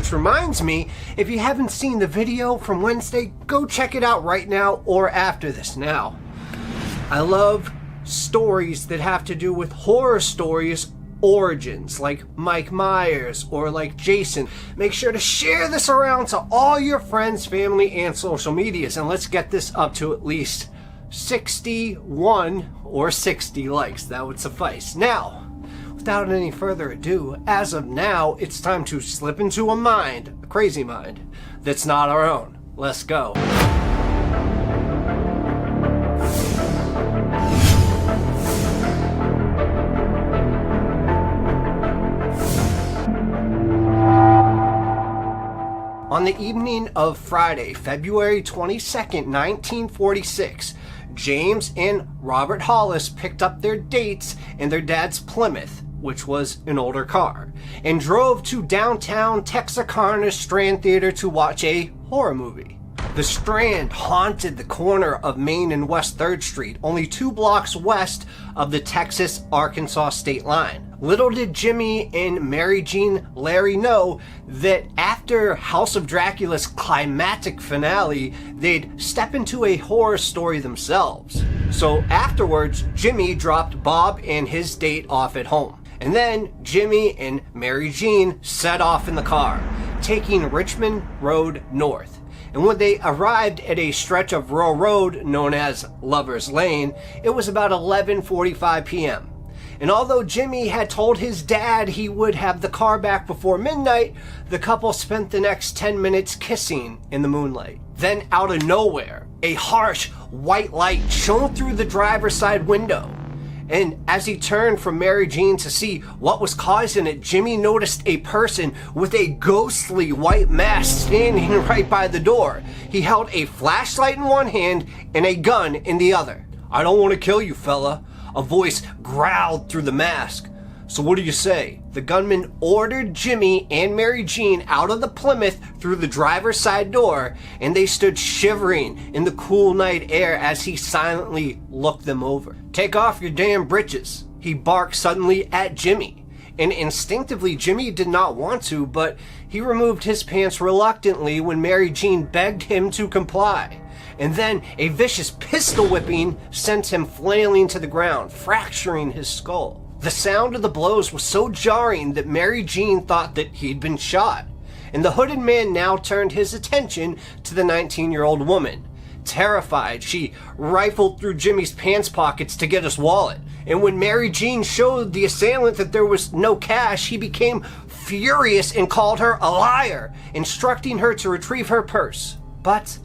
Which reminds me, if you haven't seen the video from Wednesday, go check it out right now or after this. Now, I love stories that have to do with horror stories origins, like Mike Myers or like Jason. Make sure to share this around to all your friends, family, and social medias, and let's get this up to at least 61 or 60 likes. That would suffice. Now, without any further ado, as of now, it's time to slip into a crazy mind, that's not our own. Let's go. On the evening of Friday, February 22nd, 1946, James and Robert Hollis picked up their dates in their dad's Plymouth, which was an older car, and drove to downtown Texarkana Strand Theater to watch a horror movie. The Strand haunted the corner of Main and West 3rd Street, only 2 blocks west of the Texas-Arkansas state line. Little did Jimmy and Mary Jean Larry know that after House of Dracula's climactic finale, they'd step into a horror story themselves. So afterwards, Jimmy dropped Bob and his date off at home. And then Jimmy and Mary Jean set off in the car, taking Richmond Road north. And when they arrived at a stretch of rural road known as Lover's Lane, it was about 11:45 p.m. And although Jimmy had told his dad he would have the car back before midnight, the couple spent the next 10 minutes kissing in the moonlight. Then out of nowhere, a harsh white light shone through the driver's side window. And as he turned from Mary Jean to see what was causing it, Jimmy noticed a person with a ghostly white mask standing right by the door. He held a flashlight in one hand and a gun in the other. "I don't want to kill you, fella," a voice growled through the mask. "So what do you say?" The gunman ordered Jimmy and Mary Jean out of the Plymouth through the driver's side door, and they stood shivering in the cool night air as he silently looked them over. "Take off your damn breeches," he barked suddenly at Jimmy. And instinctively, Jimmy did not want to, but he removed his pants reluctantly when Mary Jean begged him to comply. And then a vicious pistol whipping sent him flailing to the ground, fracturing his skull. The sound of the blows was so jarring that Mary Jean thought that he'd been shot. And the hooded man now turned his attention to the 19-year-old woman. Terrified, she rifled through Jimmy's pants pockets to get his wallet. And when Mary Jean showed the assailant that there was no cash, he became furious and called her a liar, instructing her to retrieve her purse. But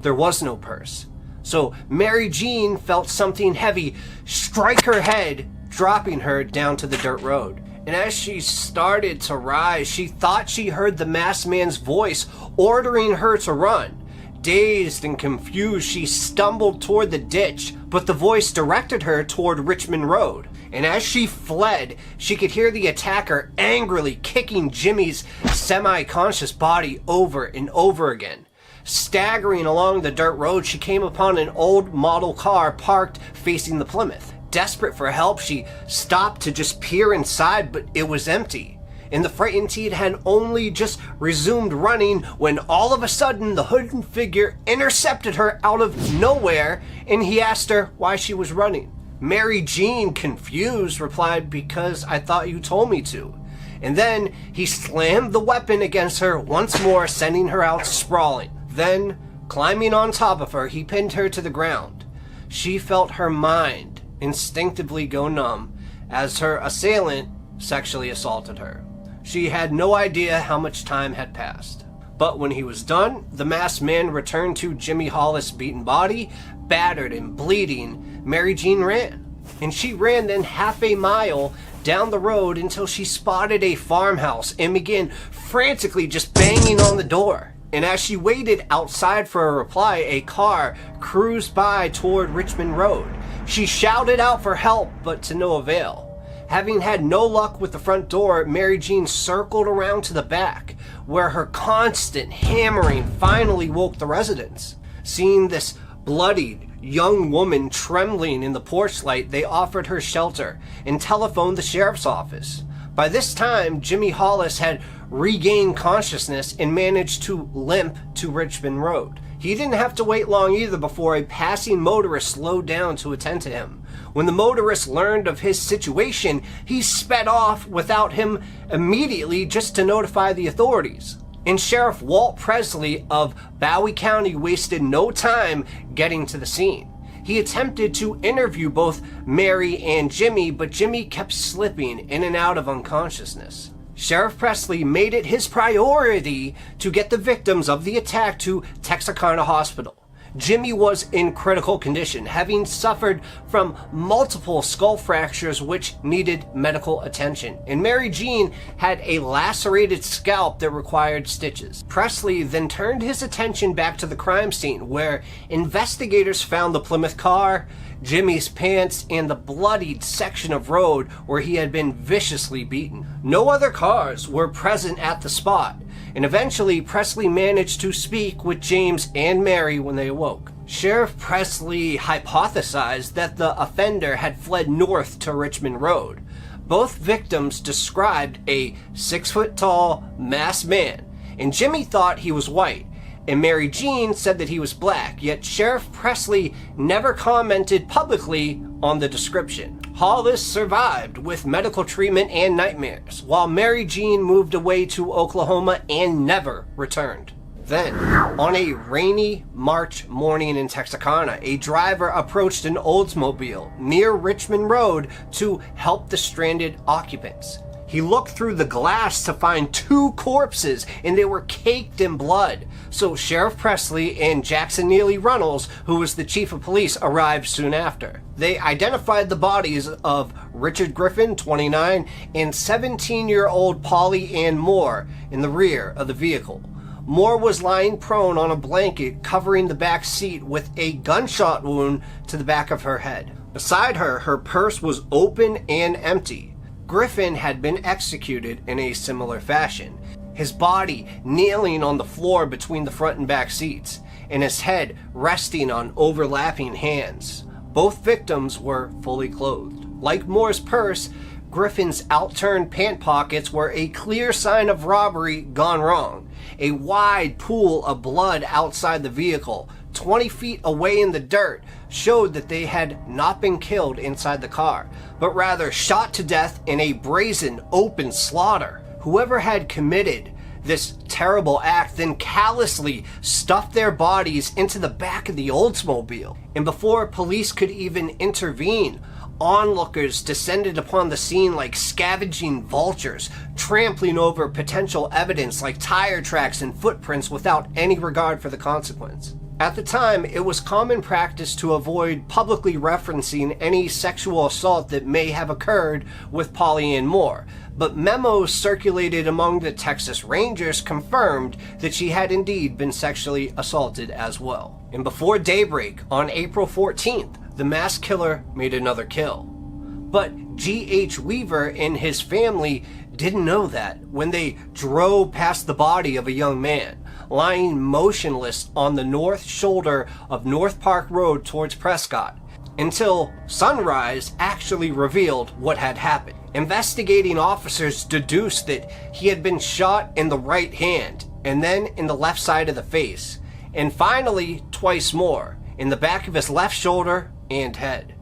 there was no purse. So Mary Jean felt something heavy strike her head, dropping her down to the dirt road. And as she started to rise, she thought she heard the masked man's voice ordering her to run. Dazed and confused, she stumbled toward the ditch, but the voice directed her toward Richmond Road. And as she fled, she could hear the attacker angrily kicking Jimmy's semi-conscious body over and over again. Staggering along the dirt road, she came upon an old model car parked facing the Plymouth. Desperate for help, she stopped to just peer inside, but it was empty. And the frightened teen had only just resumed running when all of a sudden the hooded figure intercepted her out of nowhere, and he asked her why she was running. Mary Jean, confused, replied, "Because I thought you told me to." And then he slammed the weapon against her once more, sending her out sprawling. Then, climbing on top of her, he pinned her to the ground. She felt her mind instinctively go numb as her assailant sexually assaulted her. She had no idea how much time had passed. But when he was done, the masked man returned to Jimmy Hollis' beaten body. Battered and bleeding, Mary Jean ran. And she ran then half a mile down the road until she spotted a farmhouse and began frantically just banging on the door. And as she waited outside for a reply, a car cruised by toward Richmond Road. She shouted out for help, but to no avail. Having had no luck with the front door, Mary Jean circled around to the back, where her constant hammering finally woke the residents. Seeing this bloodied young woman trembling in the porch light, they offered her shelter and telephoned the sheriff's office. By this time, Jimmy Hollis had regained consciousness and managed to limp to Richmond Road. He didn't have to wait long either before a passing motorist slowed down to attend to him. When the motorist learned of his situation, he sped off without him immediately just to notify the authorities. And Sheriff Walt Presley of Bowie County wasted no time getting to the scene. He attempted to interview both Mary and Jimmy, but Jimmy kept slipping in and out of unconsciousness. Sheriff Presley made it his priority to get the victims of the attack to Texarkana Hospital. Jimmy was in critical condition, having suffered from multiple skull fractures which needed medical attention, and Mary Jean had a lacerated scalp that required stitches. Presley then turned his attention back to the crime scene, where investigators found the Plymouth car, Jimmy's pants, and the bloodied section of road where he had been viciously beaten. No other cars were present at the spot, and eventually Presley managed to speak with James and Mary when they awoke. Sheriff Presley hypothesized that the offender had fled north to Richmond Road. Both victims described a 6-foot-tall, masked man, and Jimmy thought he was white, and Mary Jean said that he was black, yet Sheriff Presley never commented publicly on the description. Hollis survived with medical treatment and nightmares, while Mary Jean moved away to Oklahoma and never returned. Then, on a rainy March morning in Texarkana, a driver approached an Oldsmobile near Richmond Road to help the stranded occupants. He looked through the glass to find 2 corpses, and they were caked in blood. So Sheriff Presley and Jackson Neely Runnels, who was the chief of police, arrived soon after. They identified the bodies of Richard Griffin, 29, and 17-year-old Polly Ann Moore in the rear of the vehicle. Moore was lying prone on a blanket covering the back seat with a gunshot wound to the back of her head. Beside her, her purse was open and empty. Griffin had been executed in a similar fashion, his body kneeling on the floor between the front and back seats, and his head resting on overlapping hands. Both victims were fully clothed. Like Moore's purse, Griffin's outturned pant pockets were a clear sign of robbery gone wrong. A wide pool of blood outside the vehicle, 20 feet away in the dirt, showed that they had not been killed inside the car, but rather shot to death in a brazen, open slaughter. Whoever had committed this terrible act then callously stuffed their bodies into the back of the Oldsmobile. And before police could even intervene, onlookers descended upon the scene like scavenging vultures, trampling over potential evidence like tire tracks and footprints without any regard for the consequence. At the time, it was common practice to avoid publicly referencing any sexual assault that may have occurred with Polly Ann Moore, but memos circulated among the Texas Rangers confirmed that she had indeed been sexually assaulted as well. And before daybreak on April 14th, the mass killer made another kill. But G.H. Weaver and his family didn't know that when they drove past the body of a young man lying motionless on the north shoulder of North Park Road towards Prescott, until sunrise actually revealed what had happened. Investigating officers deduced that he had been shot in the right hand, and then in the left side of the face, and finally twice more, in the back of his left shoulder and head.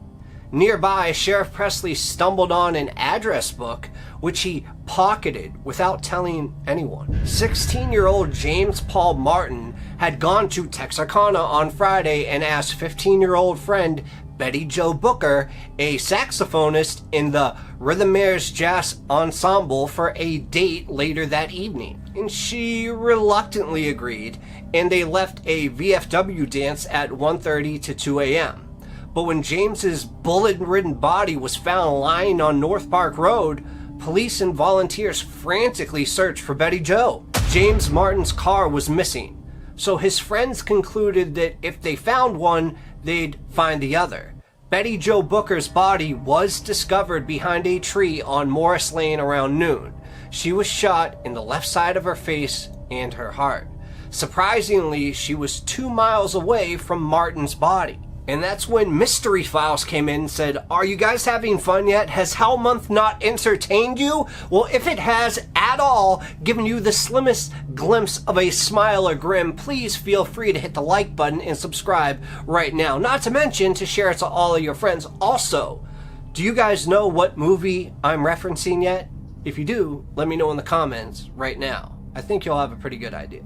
Nearby, Sheriff Presley stumbled on an address book, which he pocketed without telling anyone. 16-year-old James Paul Martin had gone to Texarkana on Friday and asked 15-year-old friend Betty Jo Booker, a saxophonist in the Rhythmaires Jazz Ensemble, for a date later that evening. And she reluctantly agreed, and they left a VFW dance at 1:30 to 2 a.m. But when James's bullet-ridden body was found lying on North Park Road, police and volunteers frantically searched for Betty Jo. James Martin's car was missing, so his friends concluded that if they found one, they'd find the other. Betty Jo Booker's body was discovered behind a tree on Morris Lane around noon. She was shot in the left side of her face and her heart. Surprisingly, she was 2 miles away from Martin's body. And that's when Mystery Files came in and said, "Are you guys having fun yet? Has Hell Month not entertained you? Well, if it has at all, given you the slimmest glimpse of a smile or grin, please feel free to hit the like button and subscribe right now. Not to mention to share it to all of your friends. Also, do you guys know what movie I'm referencing yet? If you do, let me know in the comments right now. I think you'll have a pretty good idea."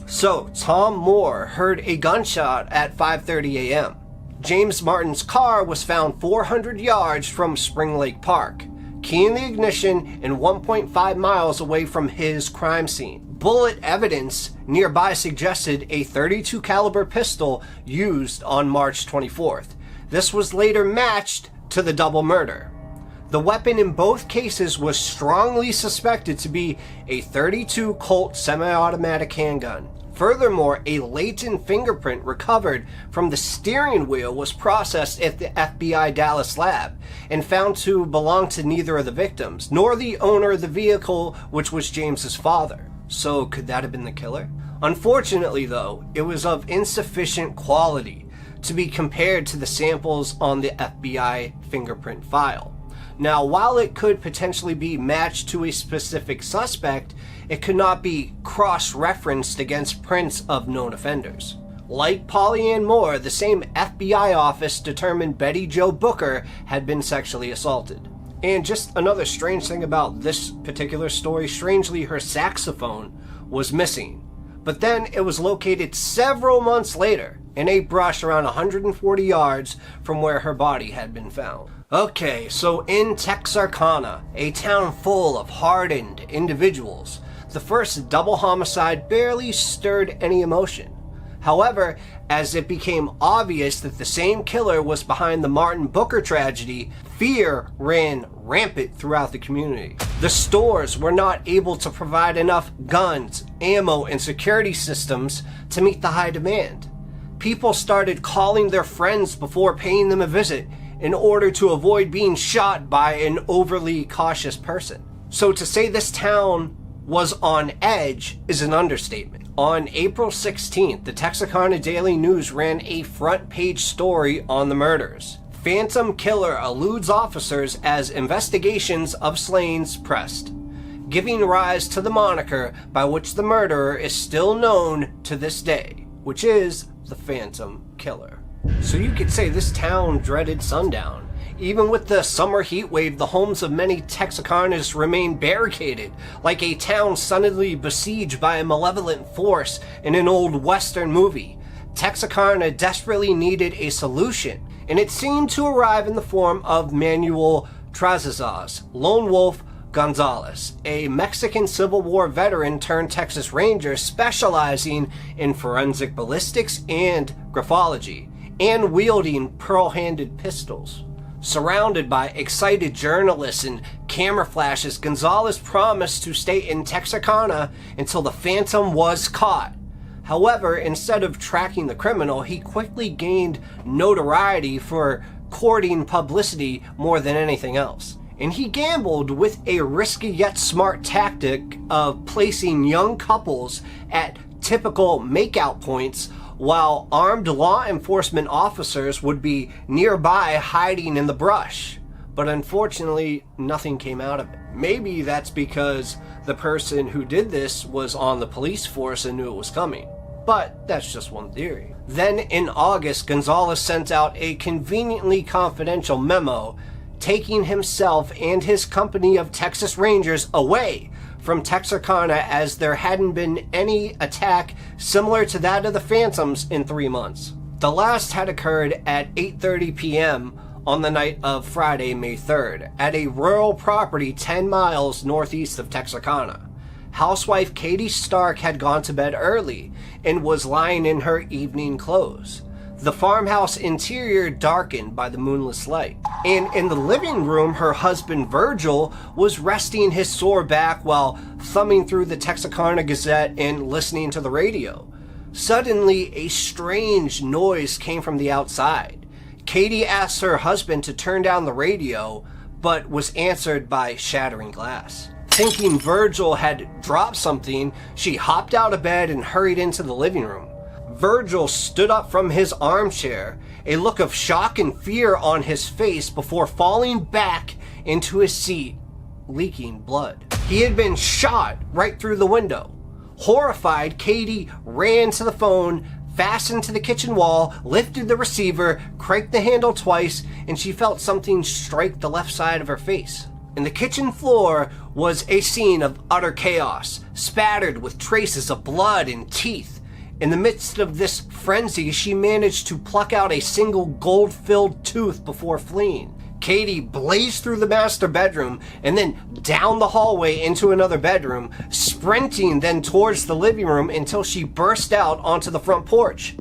So, Tom Moore heard a gunshot at 5:30 a.m. James Martin's car was found 400 yards from Spring Lake Park, key in the ignition and 1.5 miles away from his crime scene. Bullet evidence nearby suggested a .32 caliber pistol used on March 24th. This was later matched to the double murder. The weapon in both cases was strongly suspected to be a .32 Colt semi-automatic handgun. Furthermore, a latent fingerprint recovered from the steering wheel was processed at the FBI Dallas lab and found to belong to neither of the victims, nor the owner of the vehicle, which was James's father. So could that have been the killer? Unfortunately, though, it was of insufficient quality to be compared to the samples on the FBI fingerprint file. Now, while it could potentially be matched to a specific suspect, it could not be cross-referenced against prints of known offenders. Like Polly Ann Moore, the same FBI office determined Betty Jo Booker had been sexually assaulted. And just another strange thing about this particular story, strangely her saxophone was missing. But then it was located several months later in a brush around 140 yards from where her body had been found. Okay, so in Texarkana, a town full of hardened individuals, the first double homicide barely stirred any emotion. However, as it became obvious that the same killer was behind the Martin Booker tragedy, fear ran rampant throughout the community. The stores were not able to provide enough guns, ammo, and security systems to meet the high demand. People started calling their friends before paying them a visit in order to avoid being shot by an overly cautious person. So to say this town was on edge is an understatement. On April 16th, the Texarkana Daily News ran a front page story on the murders. Phantom killer eludes officers as investigations of slayings pressed, giving rise to the moniker by which the murderer is still known to this day, which is the Phantom Killer. So you could say this town dreaded sundown. Even with the summer heat wave, the homes of many Texarkanans remain barricaded, like a town suddenly besieged by a malevolent force in an old Western movie. Texarkana desperately needed a solution, and it seemed to arrive in the form of Manuel Trazazaz, Lone Wolf Gonzalez, a Mexican Civil War veteran turned Texas Ranger specializing in forensic ballistics and graphology, and wielding pearl-handed pistols. Surrounded by excited journalists and camera flashes, Gonzalez promised to stay in Texarkana until the Phantom was caught. However, instead of tracking the criminal, he quickly gained notoriety for courting publicity more than anything else. And he gambled with a risky yet smart tactic of placing young couples at typical makeout points while armed law enforcement officers would be nearby hiding in the brush. But unfortunately, nothing came out of it. Maybe that's because the person who did this was on the police force and knew it was coming. But that's just one theory. Then in August, Gonzalez sent out a conveniently confidential memo taking himself and his company of Texas Rangers away from Texarkana, as there hadn't been any attack similar to that of the Phantoms in 3 months. The last had occurred at 8:30 p.m. on the night of Friday, May 3rd, at a rural property 10 miles northeast of Texarkana. Housewife Katie Stark had gone to bed early and was lying in her evening clothes. The farmhouse interior darkened by the moonless light. And in the living room, her husband Virgil was resting his sore back while thumbing through the Texarkana Gazette and listening to the radio. Suddenly, a strange noise came from the outside. Katie asked her husband to turn down the radio, but was answered by shattering glass. Thinking Virgil had dropped something, she hopped out of bed and hurried into the living room. Virgil stood up from his armchair, a look of shock and fear on his face before falling back into his seat, leaking blood. He had been shot right through the window. Horrified, Katie ran to the phone, fastened to the kitchen wall, lifted the receiver, cranked the handle twice, and she felt something strike the left side of her face. And the kitchen floor was a scene of utter chaos, spattered with traces of blood and teeth. In the midst of this frenzy, she managed to pluck out a single gold-filled tooth before fleeing. Katie blazed through the master bedroom and then down the hallway into another bedroom, sprinting then towards the living room until she burst out onto the front porch.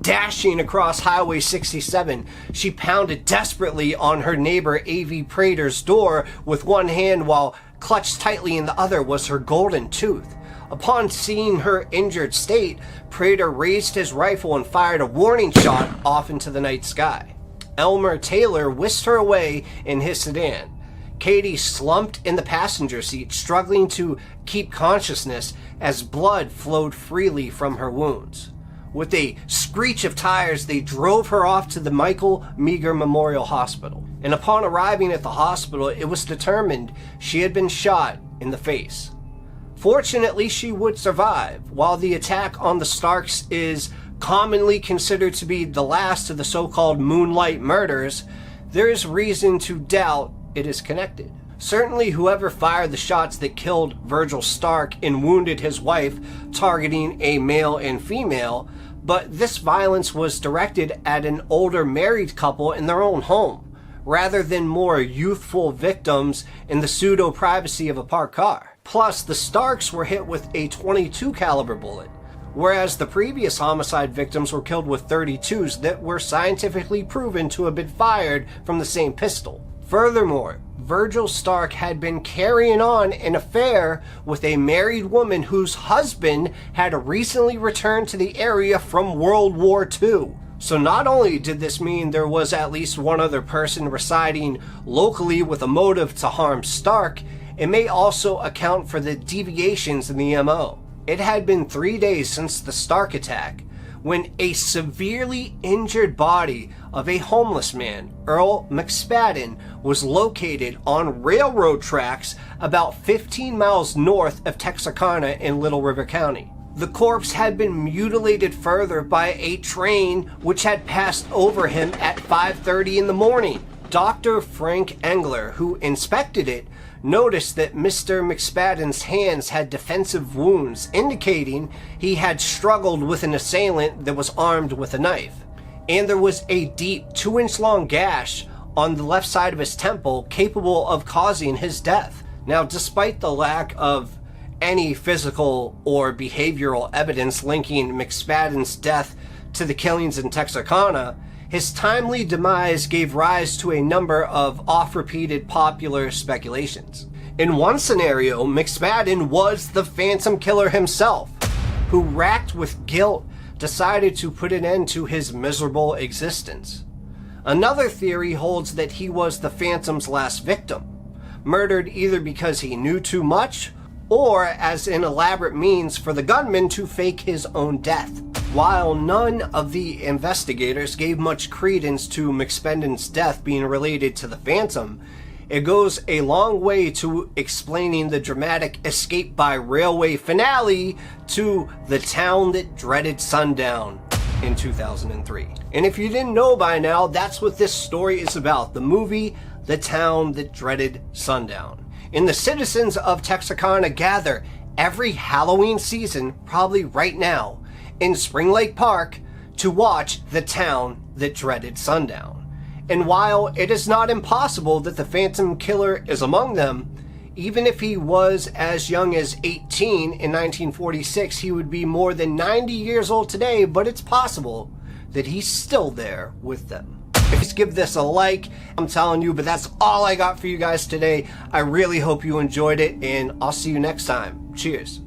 Dashing across Highway 67, she pounded desperately on her neighbor A.V. Prater's door with one hand while clutched tightly in the other was her golden tooth. Upon seeing her injured state, Prater raised his rifle and fired a warning shot off into the night sky. Elmer Taylor whisked her away in his sedan. Katie slumped in the passenger seat, struggling to keep consciousness as blood flowed freely from her wounds. With a screech of tires, they drove her off to the Michael Meager Memorial Hospital. And upon arriving at the hospital, it was determined she had been shot in the face. Fortunately, she would survive. While the attack on the Starks is commonly considered to be the last of the so-called Moonlight murders, there is reason to doubt it is connected. Certainly, whoever fired the shots that killed Virgil Stark and wounded his wife, targeting a male and female, but this violence was directed at an older married couple in their own home, rather than more youthful victims in the pseudo-privacy of a parked car. Plus, the Starks were hit with a .22 caliber bullet, whereas the previous homicide victims were killed with .32s that were scientifically proven to have been fired from the same pistol. Furthermore, Virgil Stark had been carrying on an affair with a married woman whose husband had recently returned to the area from World War II. So not only did this mean there was at least one other person residing locally with a motive to harm Stark, it may also account for the deviations in the MO. It had been 3 days since the Stark attack when a severely injured body of a homeless man, Earl McSpadden, was located on railroad tracks about 15 miles north of Texarkana in Little River County. The corpse had been mutilated further by a train which had passed over him at 5:30 in the morning. Dr. Frank Engler, who inspected it, noticed that Mr. McSpadden's hands had defensive wounds, indicating he had struggled with an assailant that was armed with a knife. And there was a deep 2-inch long gash on the left side of his temple capable of causing his death. Now, despite the lack of any physical or behavioral evidence linking McSpadden's death to the killings in Texarkana, his timely demise gave rise to a number of oft-repeated popular speculations. In one scenario, McSpadden was the Phantom Killer himself, who, racked with guilt, decided to put an end to his miserable existence. Another theory holds that he was the Phantom's last victim, murdered either because he knew too much or as an elaborate means for the gunman to fake his own death. While none of the investigators gave much credence to McSpadden's death being related to the Phantom, it goes a long way to explaining the dramatic escape by railway finale to The Town That Dreaded Sundown in 2003. And if you didn't know by now, that's what this story is about, the movie The Town That Dreaded Sundown. And the citizens of Texarkana gather every Halloween season, probably right now, in Spring Lake Park to watch The Town That Dreaded Sundown. And while it is not impossible that the Phantom Killer is among them, even if he was as young as 18 in 1946, he would be more than 90 years old today, but it's possible that he's still there with them. Please give this a like, I'm telling you, but that's all I got for you guys today. I really hope you enjoyed it, and I'll see you next time. Cheers.